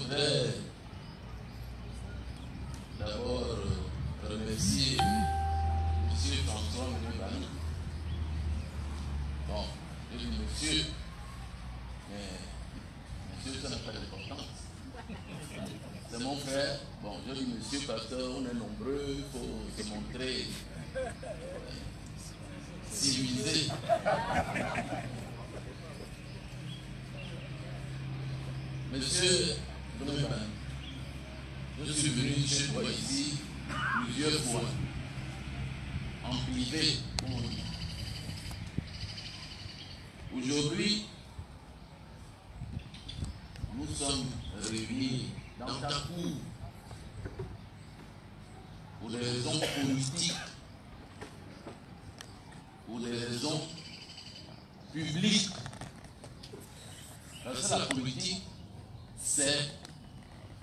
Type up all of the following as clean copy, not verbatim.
voudrais d'abord remercier M. François Menebani. Bon, je dis monsieur, mais monsieur, ça n'a pas d'importance. C'est mon frère. Bon, je dis monsieur parce qu'on est nombreux, il faut se montrer civilisé. Monsieur Menebani, je suis venu chez toi ici plusieurs fois, en privé, comme on dit. Aujourd'hui, nous sommes réunis dans ta cour pour des raisons politiques, pour des raisons publiques. Parce que la politique, c'est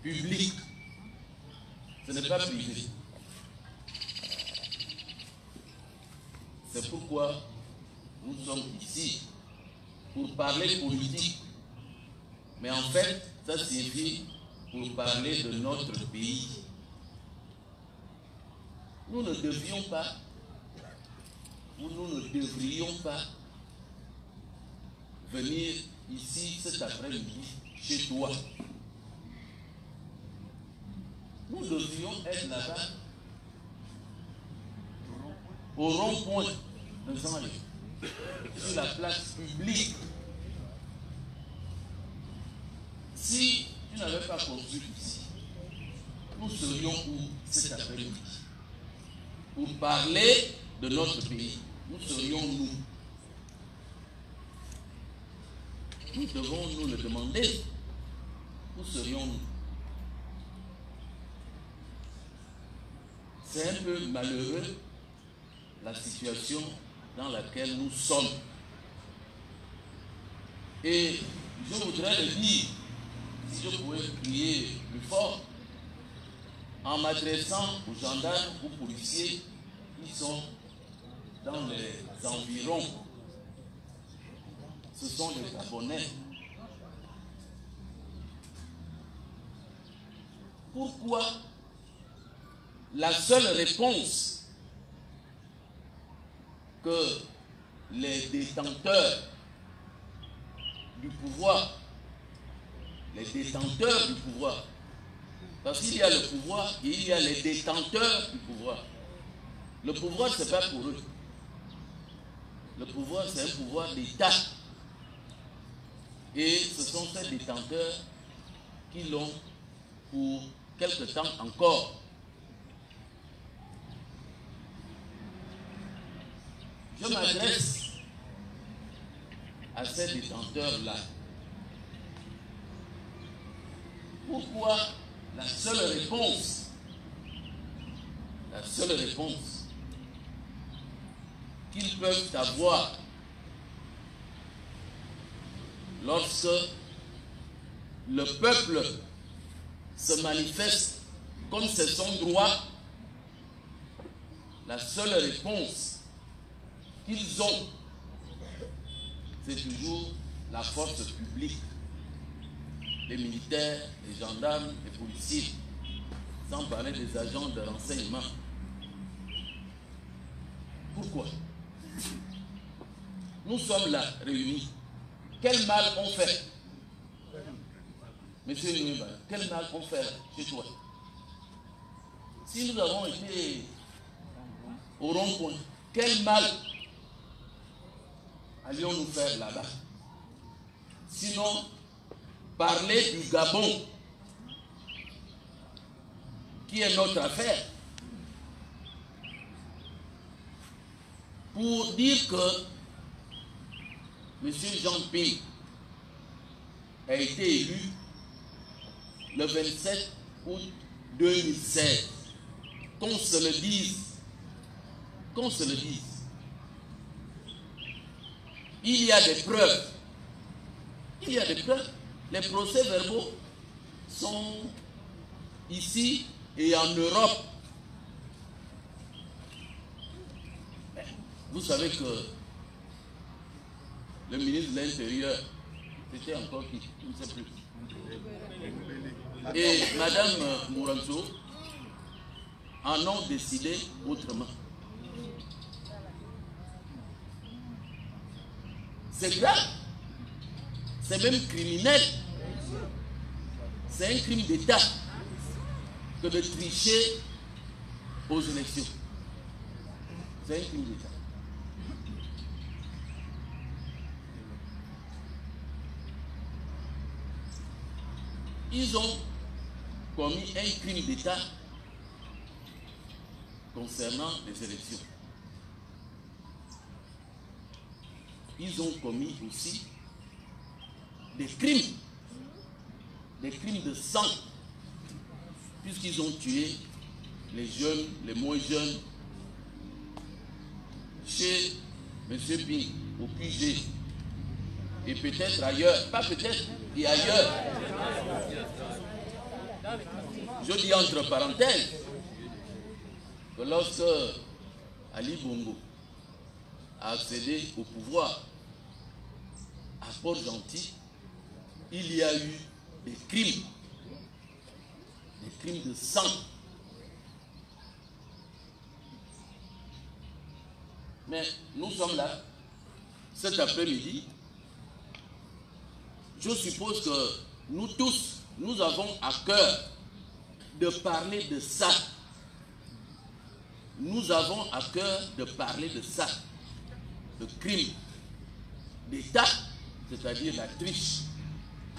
public, ce n'est pas privé. C'est pourquoi nous sommes ici pour parler politique. Mais en fait, ça signifie pour parler de notre pays. Nous ne devions pas, ou nous ne devrions pas venir ici cet après-midi chez toi. Nous devrions être là-bas au rond-point de Zanlé, sur la place publique. Si tu n'avais pas construit ici, nous serions où cet après-midi? Pour parler de notre pays, nous serions nous. Nous devons nous le demander. Où serions-nous? C'est un peu malheureux la situation dans laquelle nous sommes. Et je voudrais le dire, si je pouvais crier plus fort, en m'adressant aux gendarmes, aux policiers qui sont dans les environs. Ce sont des Gabonais. Pourquoi la seule réponse que les détenteurs du pouvoir, parce qu'il y a le pouvoir et il y a les détenteurs du pouvoir. Le pouvoir, ce n'est pas pour eux. Le pouvoir, c'est un pouvoir d'État. Et ce sont ces détenteurs qui l'ont pour quelque temps encore. Je m'adresse à ces détenteurs-là. Pourquoi la seule réponse qu'ils peuvent avoir lorsque le peuple se manifeste comme c'est son droit, la seule réponse qu'ils ont, c'est toujours la force publique, les militaires, les gendarmes, les policiers, sans parler des agents de renseignement. Pourquoi? Nous sommes là, réunis. Quel mal on fait? Monsieur Menebani, quel mal on fait chez toi? Si nous avons été au rond-point, quel mal allions-nous faire là-bas? Sinon, parler du Gabon, qui est notre affaire, pour dire que M. Jean Ping a été élu le 27 août 2016. Qu'on se le dise. Qu'on se le dise. Il y a des preuves. Il y a des preuves. Les procès-verbaux sont ici et en Europe. Vous savez que le ministre de l'Intérieur, c'était encore qui? Je ne sais plus. Et Madame Mouranzo en ont décidé autrement. C'est grave. C'est même criminel. C'est un crime d'État que de tricher aux élections. C'est un crime d'État. Ils ont commis un crime d'État concernant les élections. Ils ont commis aussi des crimes de sang, puisqu'ils ont tué les jeunes, les moins jeunes, chez M. Ping, au QG, et peut-être ailleurs, pas peut-être, et ailleurs. Je dis entre parenthèses que lorsque Ali Bongo a accédé au pouvoir à Port-Gentil, il y a eu des crimes de sang. Mais nous sommes là, cet après-midi. Je suppose que nous tous, nous avons à cœur de parler de ça. Nous avons à cœur de parler de ça. Le crime d'État, c'est-à-dire la triche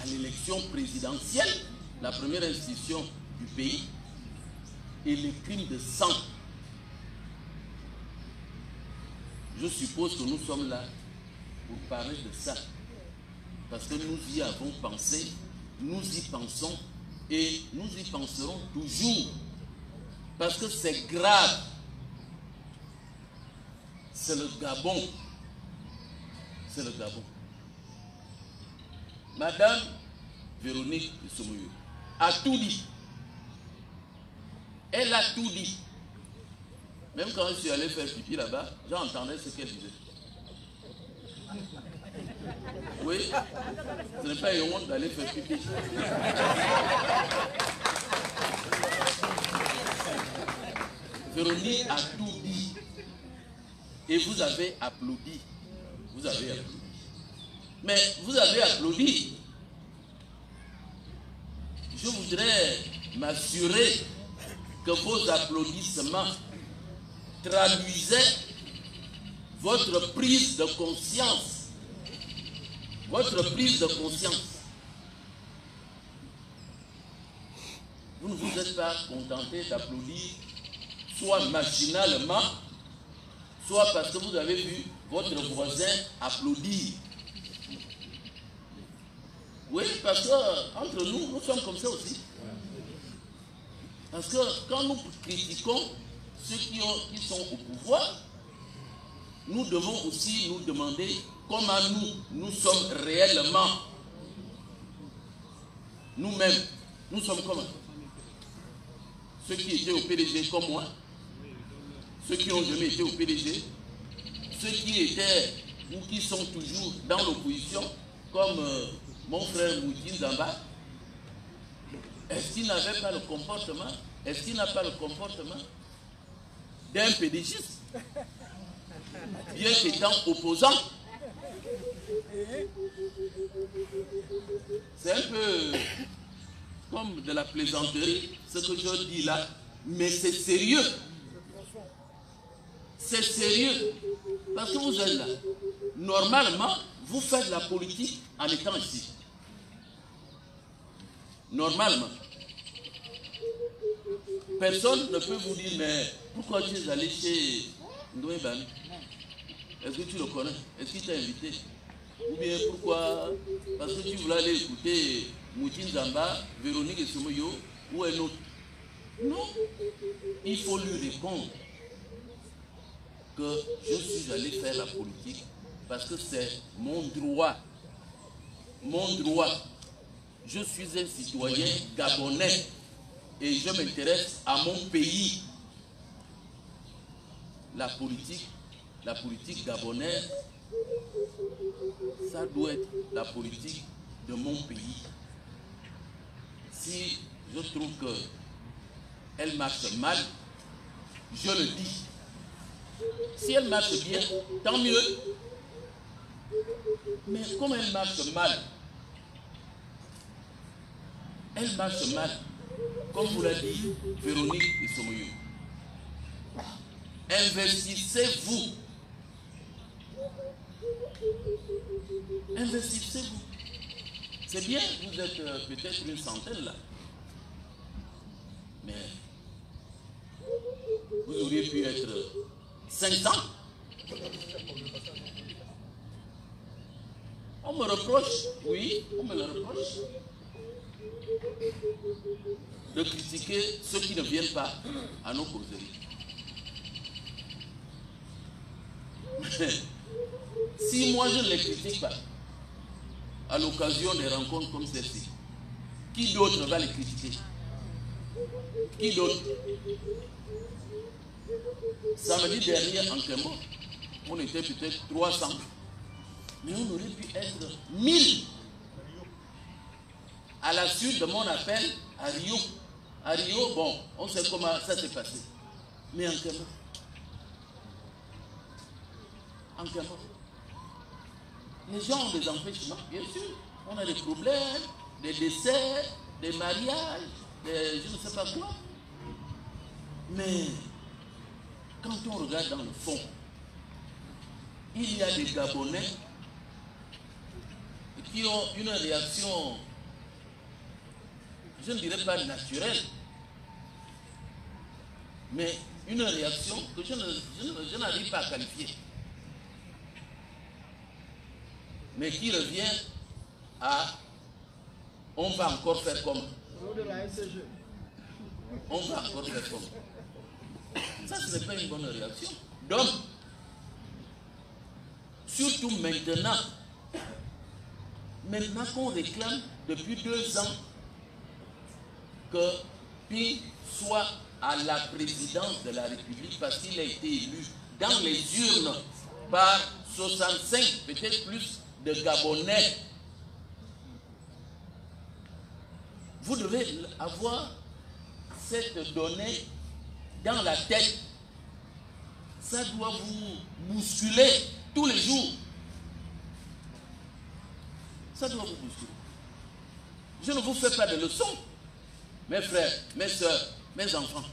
à l'élection présidentielle, la première institution du pays, et les crimes de sang. Je suppose que nous sommes là pour parler de ça. Parce que nous y avons pensé, nous y pensons et nous y penserons toujours. Parce que c'est grave. C'est le Gabon. C'est le Gabon. Madame Véronique Somoyo a tout dit. Elle a tout dit. Même quand je suis allé faire pipi là-bas, j'entendais ce qu'elle disait. Oui, ce n'est pas une honte d'aller faire pipi. Véronique a tout dit. Et vous avez applaudi. Vous avez applaudi. Mais vous avez applaudi. Je voudrais m'assurer que vos applaudissements traduisaient votre prise de conscience. Votre prise de conscience. Vous ne vous êtes pas contenté d'applaudir, soit machinalement, soit parce que vous avez vu votre voisin applaudir. Oui, parce que entre nous, nous sommes comme ça aussi. Parce que quand nous critiquons ceux qui sont au pouvoir, nous devons aussi nous demander comment nous sommes réellement. Nous-mêmes, nous sommes comment? Ceux qui étaient au PDG comme moi, ceux qui n'ont jamais été au PDG, ceux qui étaient ou qui sont toujours dans l'opposition, comme mon frère Moutine Zamba. Est-ce qu'il n'avait pas le comportement? Est-ce qu'il n'a pas le comportement d'un PDGiste? Bien qu'étant opposant. C'est un peu comme de la plaisanterie, ce que je dis là, mais c'est sérieux. C'est sérieux. Parce que vous êtes là. Normalement, vous faites la politique en étant ici. Normalement. Personne ne peut vous dire, mais pourquoi tu es allé chez Ndoye Bani? Est-ce que tu le connais? Est-ce qu'il t'a invité? Ou bien pourquoi? Parce que tu voulais aller écouter Moutine Zamba, Véronique Somoyo ou un autre. Non. Il faut lui répondre que je suis allé faire la politique parce que c'est mon droit. Mon droit. Je suis un citoyen gabonais et je m'intéresse à mon pays. La politique gabonaise, ça doit être la politique de mon pays. Si je trouve qu'elle marche mal, je le dis. Si elle marche bien, tant mieux. Mais comme elle marche mal, comme vous l'a dit Véronique Issomouyou. Investissez-vous. Investissez-vous. C'est bien, vous êtes peut-être une centaine là. Mais vous auriez pu être 500. On me reproche, oui, on me le reproche, de critiquer ceux qui ne viennent pas à nos causeries. Si moi je ne les critique pas, à l'occasion des rencontres comme celle-ci, qui d'autre va les critiquer? Qui d'autre? Samedi dernier en Kémo, on était peut-être 300. Mais on aurait pu être 1000 à la suite de mon appel à Rio. À Rio, bon, on sait comment ça s'est passé. Mais en Kémo, les gens ont des empêchements, bien sûr. On a des problèmes, des décès, des mariages, je ne sais pas quoi. Mais quand on regarde dans le fond, il y a des Gabonais qui ont une réaction, je ne dirais pas naturelle, mais une réaction que je n'arrive pas à qualifier. Mais qui revient à on va encore faire comme. On va encore faire comme. Ça, ce n'est pas une bonne réaction. Donc, surtout maintenant qu'on réclame depuis 2 ans que Ping soit à la présidence de la République parce qu'il a été élu dans les urnes par 65, peut-être plus, de Gabonais. Vous devez avoir cette donnée dans la tête. Ça doit vous bousculer tous les jours. Ça doit vous bousculer. Je ne vous fais pas de leçons, mes frères, mes soeurs, mes enfants.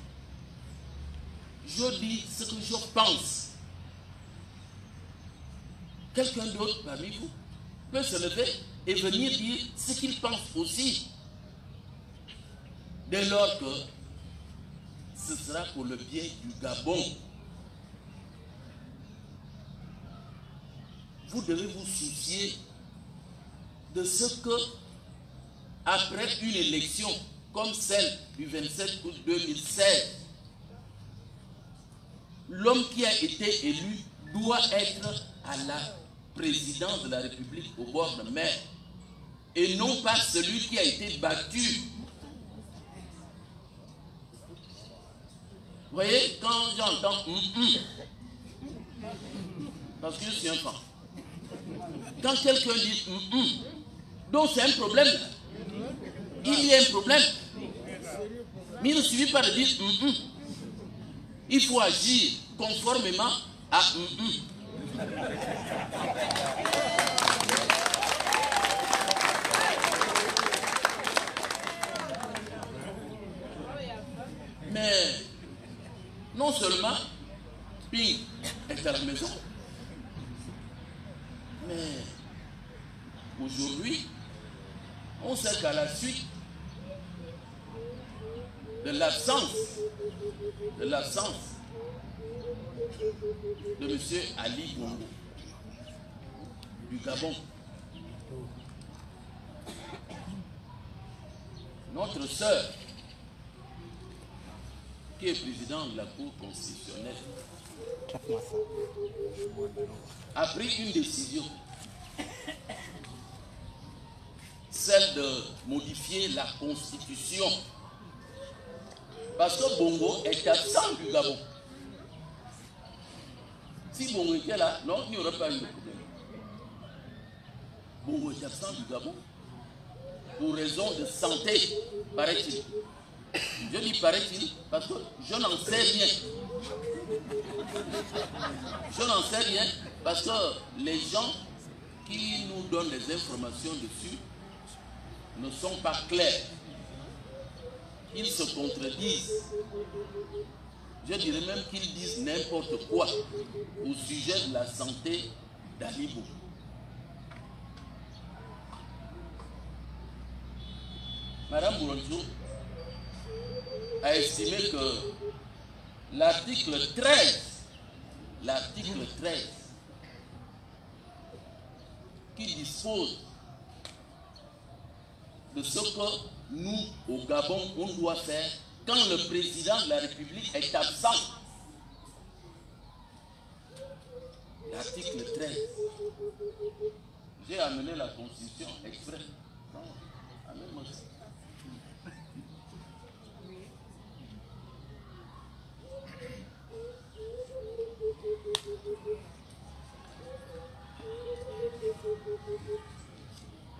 Je dis ce que je pense. Quelqu'un d'autre parmi vous peut se lever et venir dire ce qu'il pense aussi. Dès lors que ce sera pour le bien du Gabon. Vous devez vous soucier de ce que, après une élection comme celle du 27 août 2016, l'homme qui a été élu doit être à la présidence de la République au bord de mer et non pas celui qui a été battu. Vous voyez, quand j'entends parce que je suis un fan, quand quelqu'un dit donc c'est un problème, il y a un problème, mais il ne suffit pas de dire il faut agir conformément à Mais non seulement Ping est à la maison, mais aujourd'hui, on sait qu'à la suite de l'absence de M. Ali Bongo du Gabon, notre sœur, qui est président de la Cour constitutionnelle, a pris une décision, celle de modifier la Constitution, parce que Bongo est absent du Gabon. Si Bongo était là, non, il n'y aurait pas eu de problème. Bongo est absent du Gabon pour raison de santé, paraît-il. Je dis paraît-il parce que je n'en sais rien. Je n'en sais rien parce que les gens qui nous donnent des informations dessus ne sont pas clairs. Ils se contredisent. Je dirais même qu'ils disent n'importe quoi au sujet de la santé d'Alibo. Madame Bouronjo a estimé que l'article 13, qui dispose de ce que nous, au Gabon, on doit faire quand le président de la République est absent. L'article 13. J'ai amené la Constitution exprès. Non, amène-moi ça.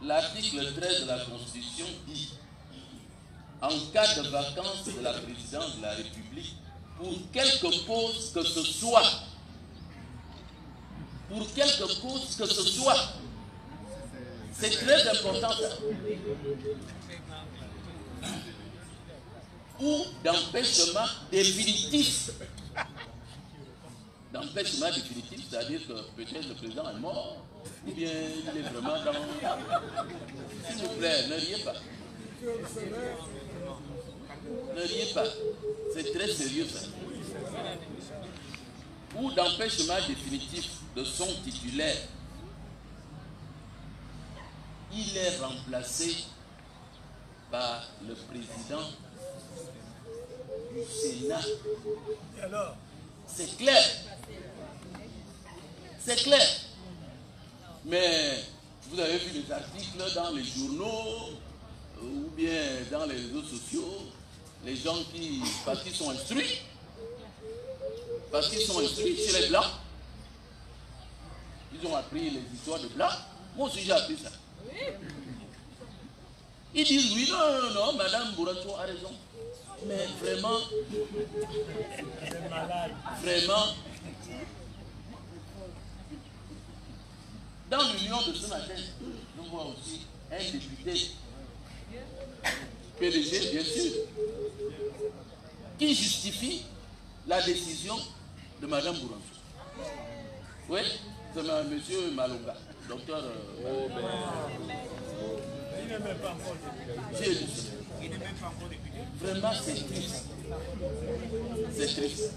L'article 13 de la Constitution dit: en cas de vacance de la présidence de la République, pour quelque cause que ce soit, c'est très important ça, ou d'empêchement définitif. D'empêchement définitif, c'est-à-dire que peut-être le président est mort, ou bien il est vraiment dans... S'il vous plaît, ne riez pas. Ne riez pas. C'est très sérieux ça. Ou d'empêchement définitif de son titulaire. Il est remplacé par le président du Sénat. Et alors? C'est clair. C'est clair. Mais vous avez vu les articles dans les journaux ou bien dans les réseaux sociaux, les gens qui, parce qu'ils sont instruits, chez les Blancs, ils ont appris les histoires de Blancs. Moi aussi j'ai appris ça. Ils disent oui, non, Madame Bourato a raison. Mais vraiment, dans l'union de ce matin, nous voyons aussi un député, PDG bien sûr, qui justifie la décision de Madame Bourato. Oui, c'est M. Malonga, docteur Malonga. Il n'est même pas encore député. Il n'est même pas encore député. Vraiment, c'est triste. C'est triste.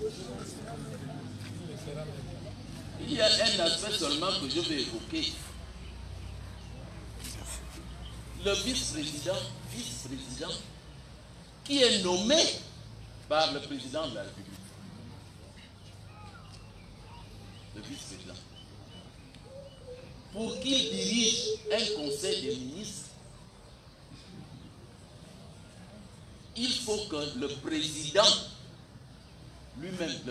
Il y a un aspect seulement que je vais évoquer. Le vice-président qui est nommé par le président de la République. Le vice-président. Pour qu'il dirige un conseil des ministres, il faut que le président lui-même,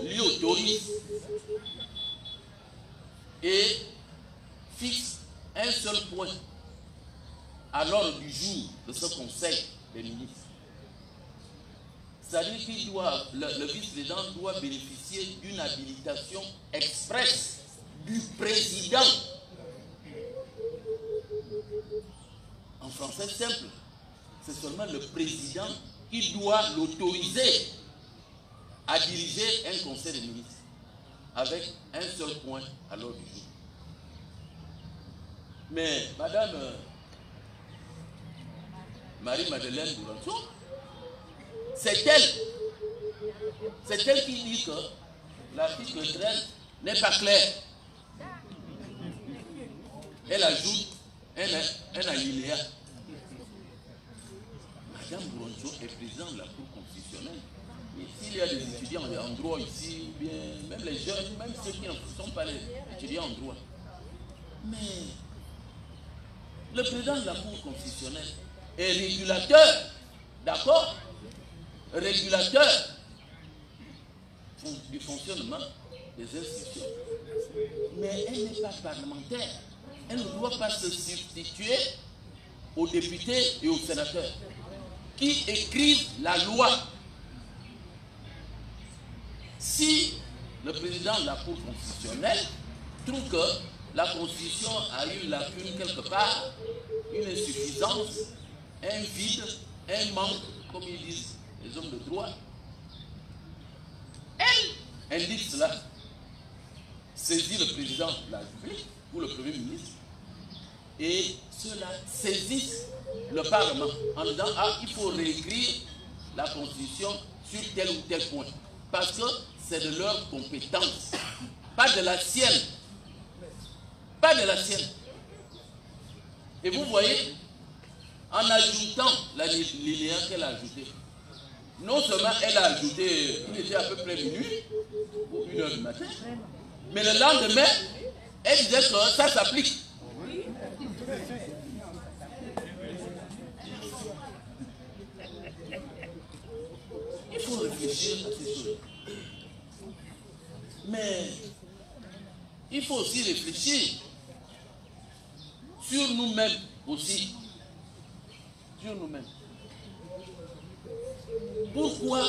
lui autorise et fixe un seul point à l'ordre du jour de ce conseil des ministres. C'est-à-dire qu'il doit, le vice-président doit bénéficier d'une habilitation expresse du président. En français simple, c'est seulement le président qui doit l'autoriser à diriger un conseil des ministres avec un seul point à l'ordre du jour. Mais Madame Marie-Madeleine Bouranjo, c'est elle qui dit que l'article 13 n'est pas clair. Elle ajoute un alinéa. Madame Bouranjo est présidente de la Cour constitutionnelle. Et s'il y a des étudiants en droit ici, ou bien même les jeunes, même ceux qui ne sont pas les étudiants en droit. Mais le président de la Cour constitutionnelle est régulateur, d'accord? Régulateur du fonctionnement des institutions. Mais elle n'est pas parlementaire. Elle ne doit pas se substituer aux députés et aux sénateurs qui écrivent la loi. Si le président de la Cour constitutionnelle trouve que la Constitution a eu une lacune quelque part, une insuffisance, un vide, un manque, comme ils disent les hommes de droit, elle indique cela, saisit le président de la République ou le Premier ministre, et ceux-là saisissent le Parlement en disant « Ah, il faut réécrire la Constitution sur tel ou tel point ». Parce que c'est de leur compétence, pas de la sienne. Pas de la sienne. Et vous voyez, en ajoutant la linéa qu'elle a ajouté, non seulement elle a ajouté, il était à peu près minuit, ou 1h du matin, mais le lendemain, elle disait que ça s'applique. Il faut réfléchir à ces choses. Mais il faut aussi réfléchir sur nous-mêmes aussi. Sur nous-mêmes. Pourquoi,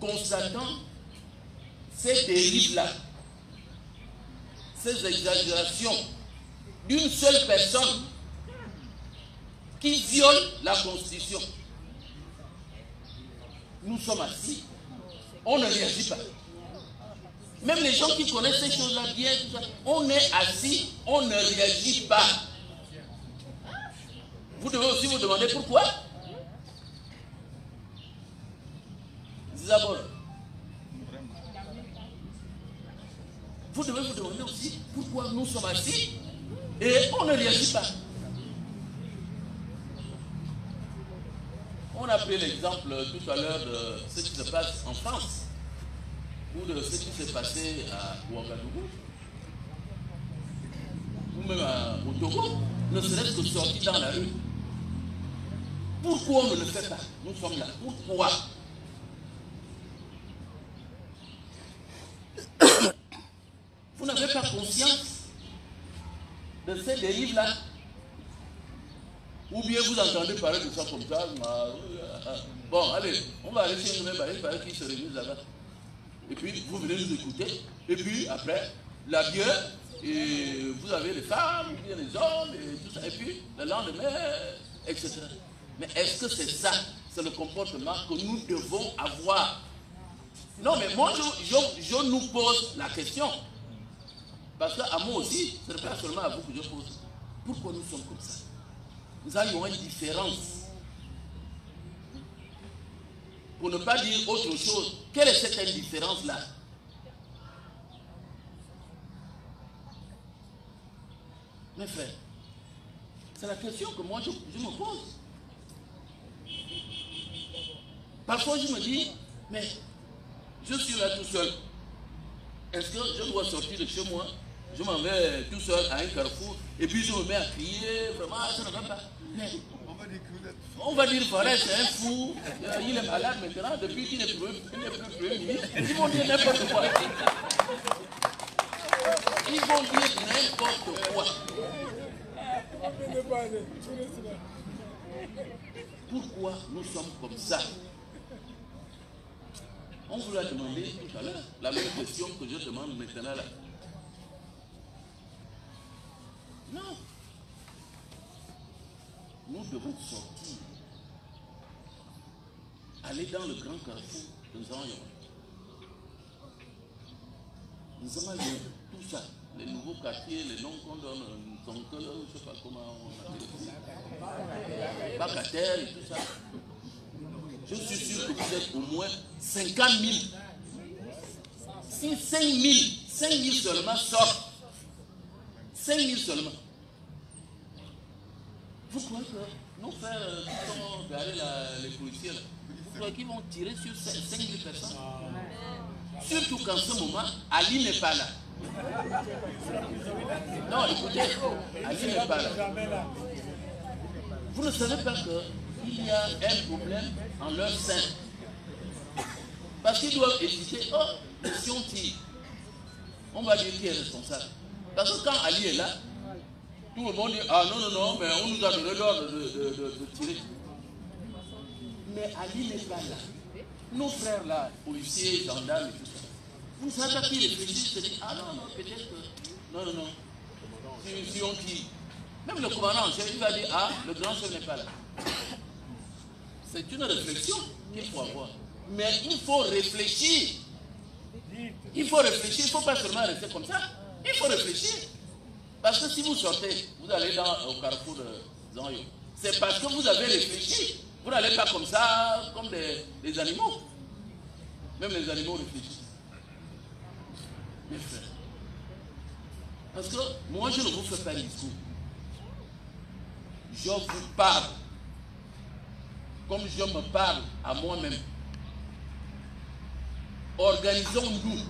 constatant ces dérives-là, ces exagérations d'une seule personne qui viole la Constitution, nous sommes assis, on ne réagit pas. Même les gens qui connaissent ces choses-là bien, on est assis, on ne réagit pas. Vous devez aussi vous demander pourquoi. D'abord, vous devez vous demander aussi pourquoi nous sommes assis et on ne réagit pas. On a pris l'exemple tout à l'heure de ce qui se passe en France ou de ce qui s'est passé à Ouagadougou ou même au Togo, ne serait-ce que sortir dans la rue. Pourquoi on ne le fait pas? Nous sommes là. Pourquoi? Vous n'avez pas conscience de ces dérives-là? Ou bien vous entendez parler de ça comme ça. Bon, allez, on va aller chez nous-mêmes, il paraît qu'ils se réunissent là-bas. Et puis, vous venez nous écouter. Et puis, après, la bière, et vous avez les femmes, ou bien les hommes, et tout ça. Et puis, le lendemain, etc. Mais est-ce que c'est ça? C'est le comportement que nous devons avoir? Non, mais moi, je nous pose la question. Parce qu'à moi aussi, ce n'est pas seulement à vous que je pose. Pourquoi nous sommes comme ça? Nous avons une différence. Pour ne pas dire autre chose, quelle est cette indifférence-là? Mes frères, c'est la question que moi je me pose. Parfois je me dis, mais je suis là tout seul. Est-ce que je dois sortir de chez moi? Je m'en vais tout seul à un carrefour et puis je me mets à crier, vraiment, ça ne va pas. Mais on va dire, voilà, c'est un fou, il est malade maintenant, depuis qu'il n'est plus Premier ministre. Ils vont dire n'importe quoi. Ils vont dire n'importe quoi. Pourquoi nous sommes comme ça? On vous l'a demandé tout à l'heure, la même question que je demande maintenant là. Non. Nous devons sortir. Aller dans le grand carrefour de Zanyon. Nous allons tout ça. Les nouveaux quartiers, les noms qu'on donne, je ne sais pas comment on appelle ça. Bacataire et tout ça. Je suis sûr que vous êtes au moins 50 000. Si 5 000 seulement sortent, 5 000 seulement. Vous croyez que nos frères qui sont garés les policiers, là, vous croyez qu'ils vont tirer sur 5 000 personnes? Surtout qu'en ce moment, Ali n'est pas là. Non, écoutez, Ali n'est pas là. Vous ne savez pas qu'il y a un problème en leur sein. Parce qu'ils doivent hésiter. Oh, si on tire, on va dire qui est responsable. Parce que quand Ali est là, Tout le monde dit, ah non, non, non, mais on nous a donné l'ordre de tirer. Mais Ali n'est pas là. Nos frères là, policiers, gendarmes et tout ça, vous savez pas qui réfléchissent, se disent, ah non, non, peut-être que... Non, non, non. Si on tire. Même le commandant en chef, il va dire, ah, le grand chef n'est pas là. C'est une réflexion qu'il faut avoir. Mais il faut réfléchir. Il faut réfléchir, il ne faut pas seulement rester comme ça. Il faut réfléchir. Parce que si vous sortez, vous allez au carrefour de Zanyo. C'est parce que vous avez réfléchi. Vous n'allez pas comme ça, comme des animaux. Même les animaux réfléchissent. Mes frères. Parce que moi, je ne vous fais pas le discours. Je vous parle. Comme je me parle à moi-même. Organisons-nous.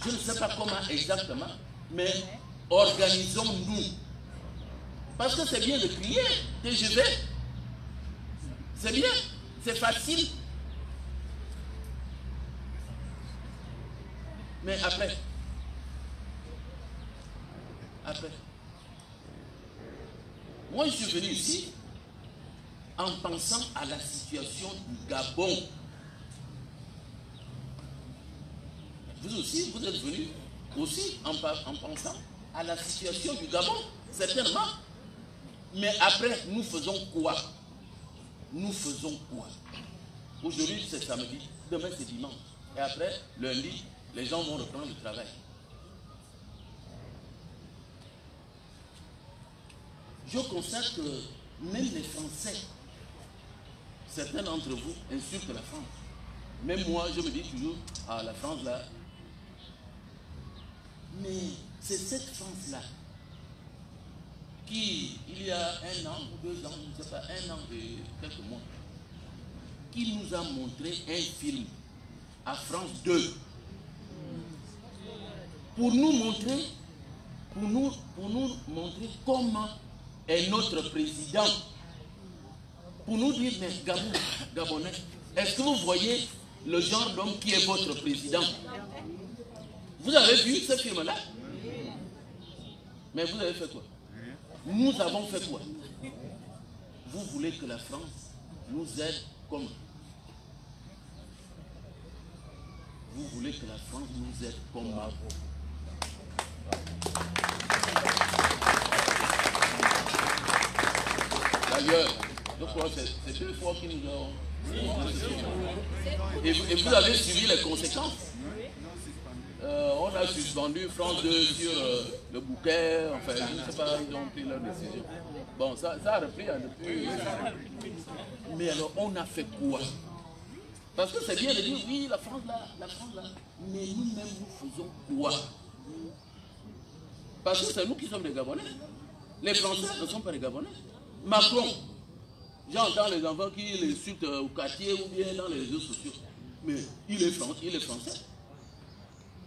Je ne sais pas comment exactement, mais organisons-nous. Parce que c'est bien de crier, TGV. C'est bien, c'est facile. Mais après, moi je suis venu ici en pensant à la situation du Gabon. Vous aussi, vous êtes venus aussi en pensant à la situation du Gabon, certainement. Mais après, nous faisons quoi? Nous faisons quoi? Aujourd'hui, c'est samedi, demain, c'est dimanche. Et après, lundi, les gens vont reprendre le travail. Je constate que même les Français, certains d'entre vous insultent la France. Même moi, je me dis toujours, ah, la France là. Mais c'est cette France-là qui, il y a 1 an ou 2 ans, je ne sais pas, 1 an et quelques mois, qui nous a montré un film à France 2 pour nous montrer comment est notre président. Pour nous dire, mais Gabonais, est-ce que vous voyez le genre d'homme qui est votre président? Vous avez vu ce film-là? Mais vous avez fait quoi? Nous avons fait quoi? Vous voulez que la France nous aide comme? Vous voulez que la France nous aide comme? D'ailleurs, je crois que c'est 2 fois qu'ils nous ont... Et vous avez suivi les conséquences. On a suspendu France 2 sur le bouquet, enfin, je ne sais pas, ils ont pris leur décision. Bon, ça a repris depuis. Mais alors, on a fait quoi? Parce que c'est bien de dire, oui, la France là, mais nous-mêmes, nous faisons quoi? Parce que c'est nous qui sommes les Gabonais. Les Français ne sont pas les Gabonais. Macron, j'entends les enfants qui l'insultent au quartier ou bien dans les réseaux sociaux. Mais il est français.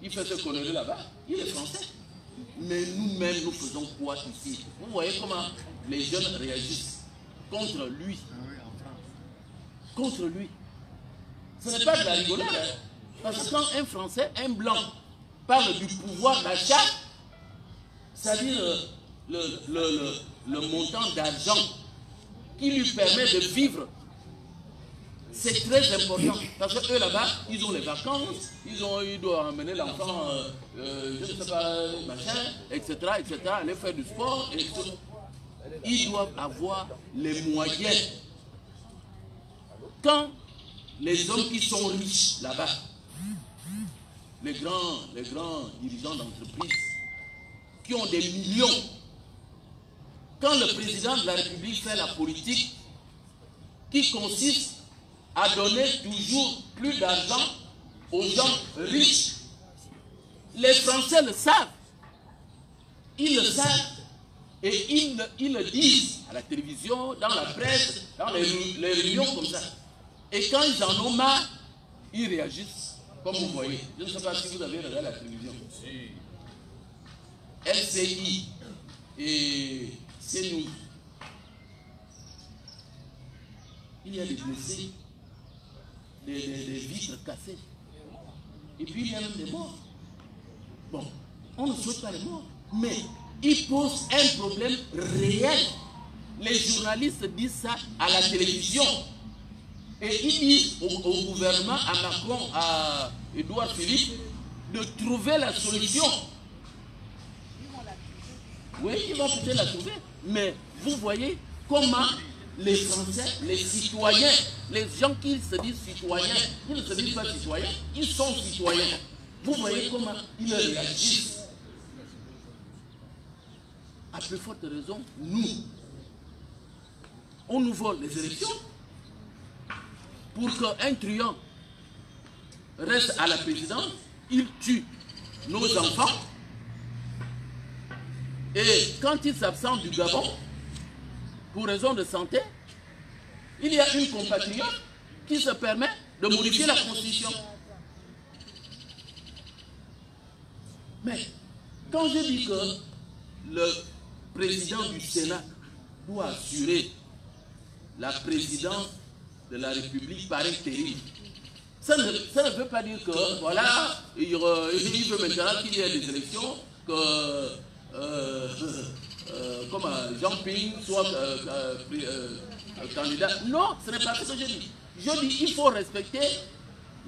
Il fait ce conneries là-bas. Il est français. Mais nous-mêmes, nous faisons quoi ici? Vous voyez comment les jeunes réagissent contre lui. Contre lui. Ce n'est pas de la rigolade. Hein? Parce que quand un Français, un Blanc, parle du pouvoir d'achat, c'est-à-dire le montant d'argent qui lui permet de vivre, c'est très important. Parce qu'eux là-bas, ils ont les vacances, ils doivent emmener l'enfant, je ne sais pas, machin, etc., aller faire du sport, et tout. Ils doivent avoir les moyens. Quand les hommes qui sont riches là-bas, les grands dirigeants d'entreprise, qui ont des millions, quand le président de la République fait la politique qui consiste à donner toujours plus d'argent aux gens riches, les Français le savent. Ils le savent et ils le disent à la télévision, dans la presse, dans les réunions comme ça. Et quand ils en ont marre, ils réagissent comme vous voyez. Je ne sais pas si vous avez regardé la télévision. LCI et CNews. Il y a des blessés, des vitres cassées. Et puis il y a même des morts. Bon, on ne souhaite pas les morts. Mais il pose un problème réel. Les journalistes disent ça à la télévision. Et ils disent au gouvernement, à Macron, à Édouard Philippe, de trouver la solution. Oui, il va peut-être la trouver. Mais vous voyez comment les Français, les citoyens, les gens qui se disent citoyens, ils ne se disent pas citoyens, ils sont citoyens. Vous voyez comment ils réagissent. À plus forte raison, nous, on nous vole les élections pour qu'un truand reste à la présidence, il tue nos enfants et quand il s'absente du Gabon, pour raison de santé, il y a une compatriote qui se permet de modifier la Constitution. Mais quand je dis que le président du Sénat doit assurer la présidence de la République par intérim, ça ne veut pas dire que, voilà, il veut maintenant qu'il y ait des élections, que comme Jean-Ping soit candidat. Non, ce n'est pas ce que je dis. Je dis qu'il faut respecter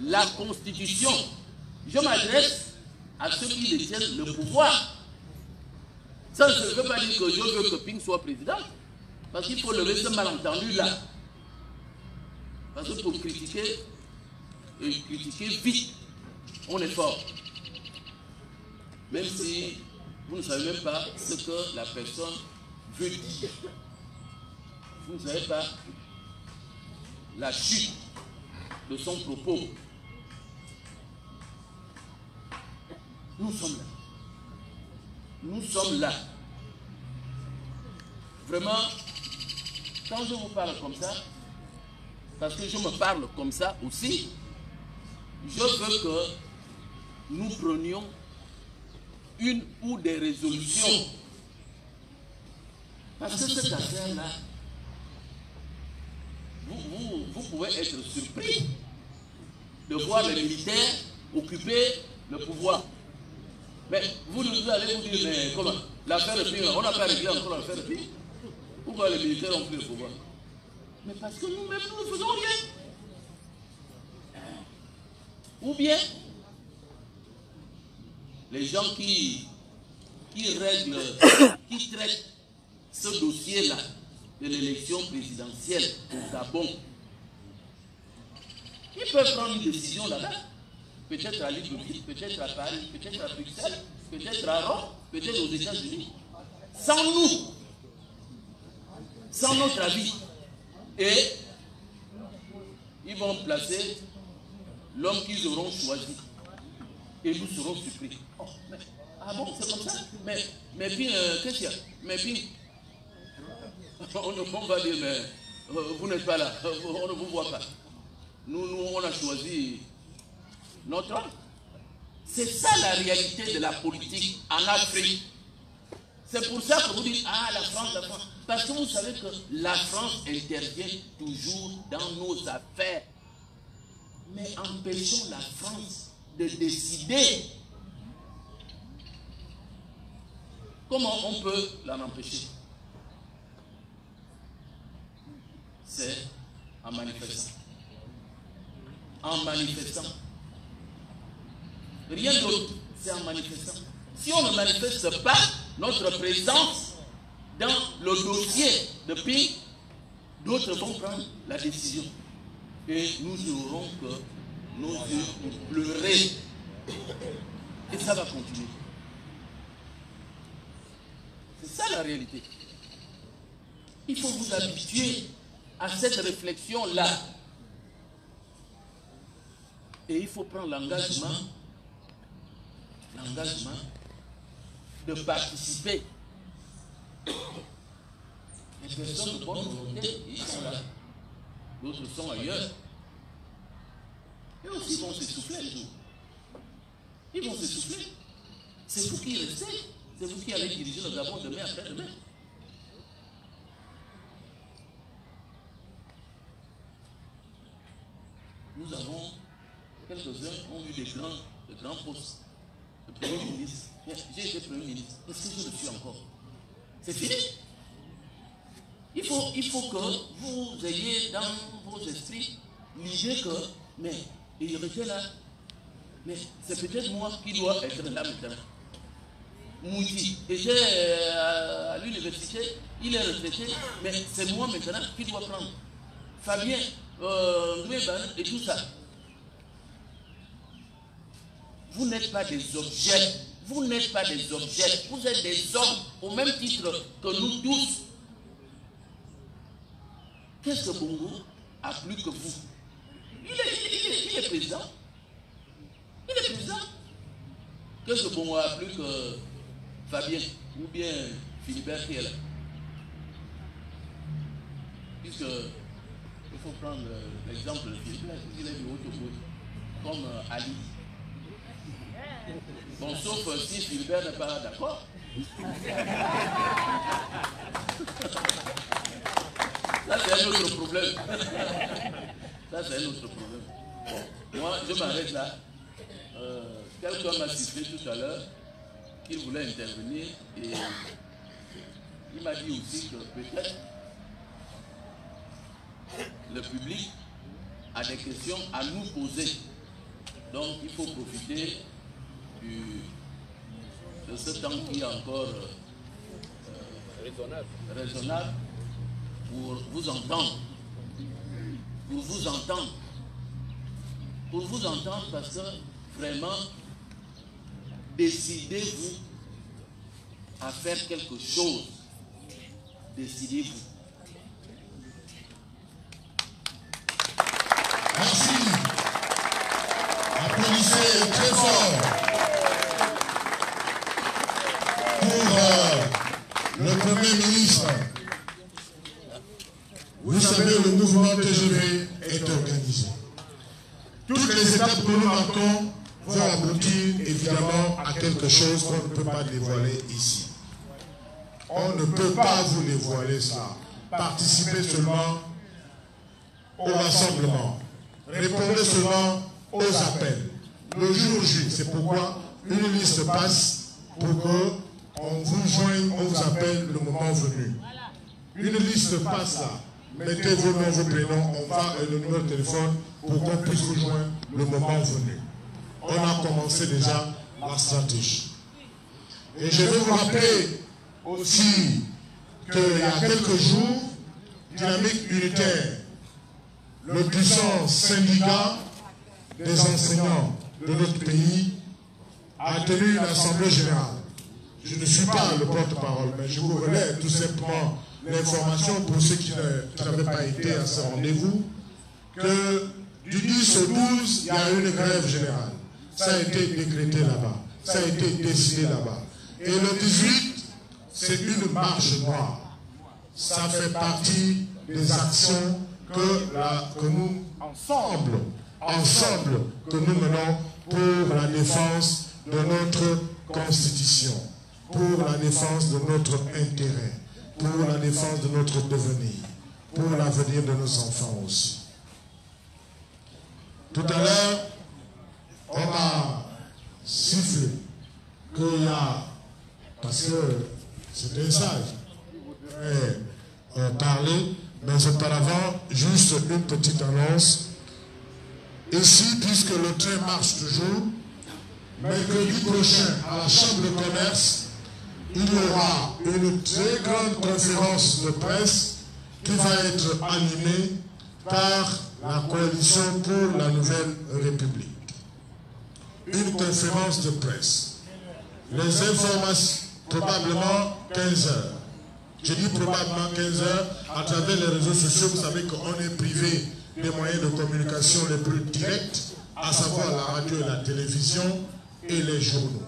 la Constitution. Je m'adresse à ceux qui détiennent le pouvoir. Ça ne veut pas dire que je veux que Ping soit président, parce qu'il faut lever ce malentendu-là. Parce que pour critiquer, et critiquer vite, on est fort. Même si vous ne savez même pas ce que la personne veut dire. Vous ne savez pas la chute de son propos. Nous sommes là. Nous sommes là. Vraiment, quand je vous parle comme ça, parce que je me parle comme ça aussi, je veux que nous prenions une ou des résolutions. Parce que cette affaire-là, vous pouvez être surpris de voir les militaires occuper le pouvoir. Mais vous allez vous dire, mais comment? L'affaire de Ping, on n'a pas réglé encore l'affaire de Ping. Pourquoi les militaires ont pris le pouvoir? Mais parce que nous-mêmes, nous ne faisons rien. Ou bien, les gens qui règlent, qui traitent ce dossier-là de l'élection présidentielle au Gabon, ils peuvent prendre une décision là-bas. Peut-être à Libreville, peut-être à Paris, peut-être à Bruxelles, peut-être à Rome, peut-être aux États-Unis. Sans nous, sans notre avis. Et ils vont placer l'homme qu'ils auront choisi. Et nous serons surpris. Oh, mais, ah bon, c'est comme ça? Mais puis, qu'est-ce qu'il y a? Mais puis, on va dire, mais vous n'êtes pas là, on ne vous voit pas. Nous, on a choisi notre homme. C'est ça la réalité de la politique en Afrique. C'est pour ça que vous dites, ah, la France, la France. Parce que vous savez que la France intervient toujours dans nos affaires. Mais empêchons la France de décider. Comment on peut l'en empêcher? C'est en manifestant. En manifestant. Rien d'autre, c'est en manifestant. Si on ne manifeste pas notre présence dans le dossier de Ping, d'autres vont prendre la décision. Et nous n'aurons que nos yeux pour pleurer. Et ça va continuer. C'est ça la réalité. Il faut vous habituer à cette réflexion-là. Et il faut prendre l'engagement de participer. Les personnes de bonne volonté, ils sont là. D'autres sont ailleurs. Et aussi, ils vont s'essouffler les jours. Ils vont s'essouffler. C'est vous qui restez. C'est vous qui allez diriger le Gabon demain après-demain. Nous avons, quelques-uns ont eu des grands postes. Le Premier ministre. J'ai été Premier ministre. Est-ce que je le suis encore? c'est fini. Il faut que vous ayez dans vos esprits l'idée que, mais il était là, mais c'est peut-être moi qui dois être là maintenant. Mouti était à l'université, il est retraité, mais c'est moi maintenant qui dois prendre. Fabien, et tout ça. Vous n'êtes pas des objets. Vous n'êtes pas des objets. Vous êtes des hommes au même titre que nous tous. Qu'est-ce que Bongo a plus que vous? Il est président. Il est président. Qu'est-ce que Bongo a plus que Fabien ou bien Philibert qui est là? Puisque il faut prendre l'exemple de Philibert, il est du haut comme Ali. Bon, sauf si Philibert n'est pas d'accord. Là, c'est un autre problème. Ça, c'est un autre problème. Bon, moi, je m'arrête là. Quelqu'un m'a sifflé tout à l'heure qu'il voulait intervenir et il m'a dit aussi que peut-être le public a des questions à nous poser. Donc, il faut profiter de ce temps qui est encore raisonnable pour vous entendre. Pour vous entendre. Pour vous entendre parce que vraiment, décidez-vous à faire quelque chose. Décidez-vous. Merci. Applaudissez très fort pour le Premier ministre. Vous savez, le mouvement TGV est organisé. Toutes les étapes que nous marquons vont aboutir évidemment à quelque chose qu'on ne peut pas dévoiler ici. On ne peut pas vous dévoiler ça. Participez seulement au rassemblement. Répondez seulement aux appels. Le jour J, c'est pourquoi une liste passe pour qu'on vous joigne, on vous appelle le moment venu. Une liste passe là. Mettez vos noms, vos prénoms, on va le numéro de téléphone pour qu'on puisse vous joindre le moment venu. On a commencé déjà la stratégie. Et je vais vous rappeler aussi qu'il y a quelques jours, Dynamique Unitaire, le puissant syndicat des enseignants de notre pays, a tenu une assemblée générale. Je ne suis pas le porte-parole, mais je vous relève tout simplement l'information pour ceux qui n'avaient pas été à ce rendez-vous, que du 10 au 12, il y a eu une grève générale. Ça a été décrété là-bas, ça a été décidé là-bas. Et le 18, c'est une marche noire. Ça fait partie des actions que nous, ensemble, que nous menons pour la défense de notre Constitution, pour la défense de notre intérêt, pour la défense de notre devenir, pour l'avenir de nos enfants aussi. Tout à l'heure, on a sifflé qu'il y a, parce que c'était sage, parler, mais auparavant, juste une petite annonce. Ici, puisque le train marche toujours, mercredi prochain, à la Chambre de commerce, il y aura une très grande conférence de presse qui va être animée par la Coalition pour la Nouvelle République. Une conférence de presse. Les informations, probablement 15 heures. Je dis probablement 15 heures, à travers les réseaux sociaux, vous savez qu'on est privé des moyens de communication les plus directs, à savoir la radio et la télévision et les journaux.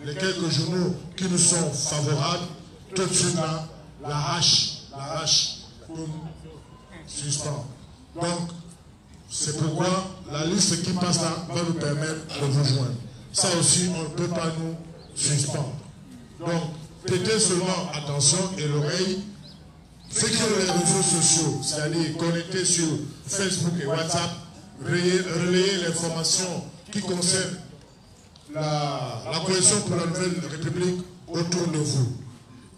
Les quelques journaux qui nous sont favorables, tout de suite là, la hache pour suspendre. Donc, c'est pourquoi la liste qui passe là va nous permettre de vous joindre. Ça aussi, on ne peut pas nous suspendre. Donc, prêtez seulement attention et l'oreille. Ceux qui ont les réseaux sociaux, c'est-à-dire connectés sur Facebook et WhatsApp, relayez l'information qui concerne la Coalition pour la Nouvelle République autour de vous.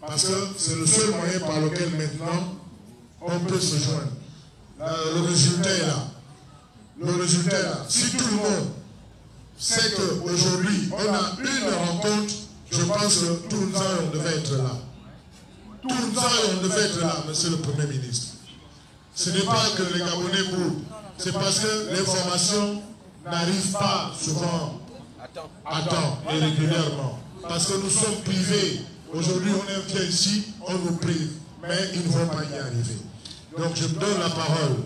parce que c'est le seul moyen par lequel maintenant on peut se joindre. Le résultat est là. Le résultat est là. Si tout le monde sait qu'aujourd'hui on a une rencontre, je pense que tout le temps on devait être là. Tout le temps on devait être là, monsieur le Premier ministre. Ce n'est pas que les Gabonais boudent, c'est parce que l'information n'arrive pas souvent à temps et régulièrement. Parce que nous sommes privés. Aujourd'hui, on vient ici, on nous prive, mais ils ne vont pas y arriver. Donc, je me donne la parole.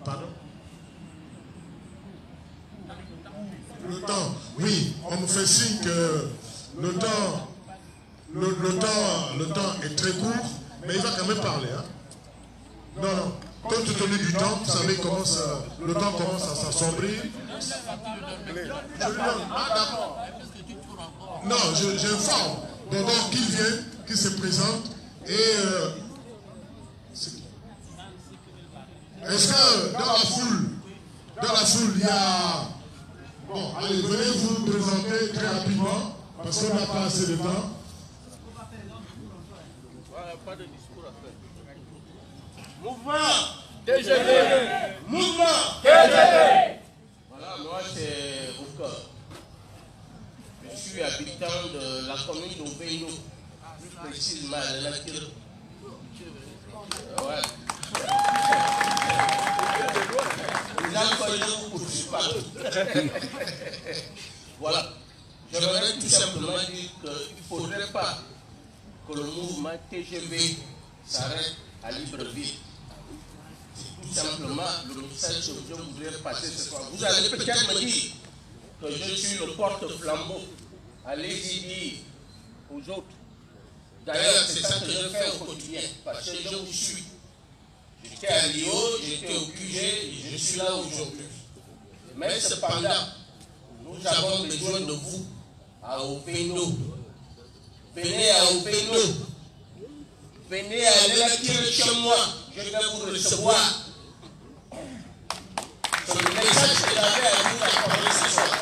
Pardon? Le temps, oui, on me fait signe que le temps est très court, mais il va quand même parler. Hein? Non, compte tenu du temps, vous savez comment le temps commence à s'assombrir. Je lui donne. Ah, d'accord. Non, j'informe. Donc, qu'il vienne, qu'il se présente. Et est-ce que dans la foule, il y a... Bon, allez, venez vous présenter très rapidement, parce qu'on n'a pas assez de temps. Pas de discours à faire. Mouvement TGV. Mouvement TGV. Voilà, moi c'est Oka. Je suis habitant de la commune d'Obéno, plus précisément de la Kir. Ouais. Voilà. J'aimerais tout simplement dire qu'il ne faudrait pas que le mouvement TGV s'arrête à Libreville. C'est tout simplement le message que je voudrais passer ce soir. Vous allez peut-être me dire que je suis le porte-flambeau. Allez-y dire aux autres. D'ailleurs, c'est ça que je fais au quotidien, parce que je vous suis. J'étais à Lyon, j'étais au QG, et je suis là aujourd'hui. Mais cependant, nous avons besoin de vous à Obéno. Venez à Obéno. Venez à l'électeur chez moi. Je vais vous recevoir. C'est le message que j'avais à vous apporter ce soir.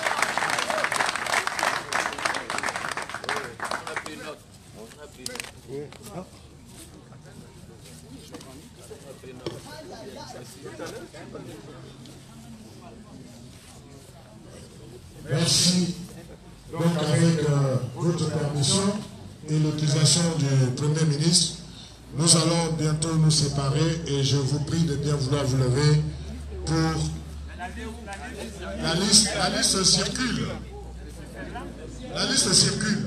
Merci. Donc avec votre permission et l'autorisation du Premier ministre, nous allons bientôt nous séparer et je vous prie de bien vouloir vous lever pour... La liste circule. La liste circule.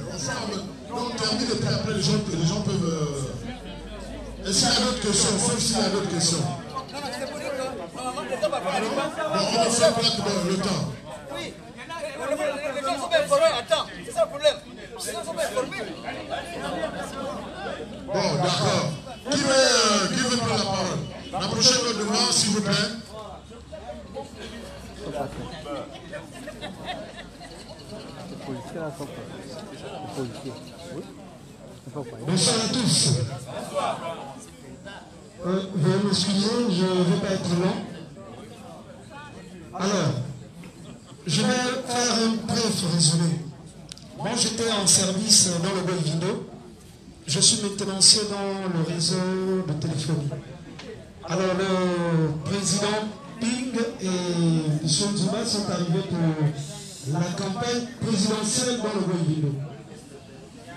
On termine et puis après les gens peuvent... Est-ce qu'il y a d'autres questions? Sauf s'il y a d'autres questions. On ne fait pas que le temps. Oui, les gens sont pas informés à temps, c'est ça le problème. Les gens sont pas informés. Bon, d'accord. Qui veut prendre la parole? La prochaine devant, s'il vous plaît. Bonsoir à tous. Veuillez m'excuser, je ne vais pas être long. Alors, je vais faire un bref résumé. Moi, j'étais en service dans le Golvindo. Je suis maintenancier dans le réseau de téléphonie. Alors, le président Ping et M. Zuma sont arrivés pour la campagne présidentielle dans le Golvindo.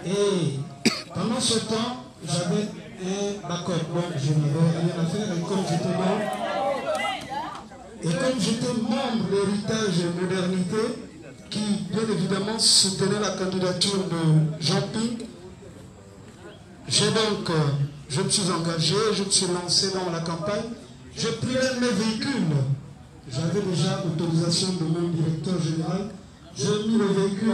Et pendant ce temps, j'avais un accord. Donc, je n'avais rien à faire. Et comme j'étais membre de l'héritage et modernité, qui bien évidemment soutenait la candidature de Jean Ping, je me suis engagé, je me suis lancé dans la campagne. J'ai pris un de mes véhicules. J'avais déjà l'autorisation de mon directeur général. J'ai mis le véhicule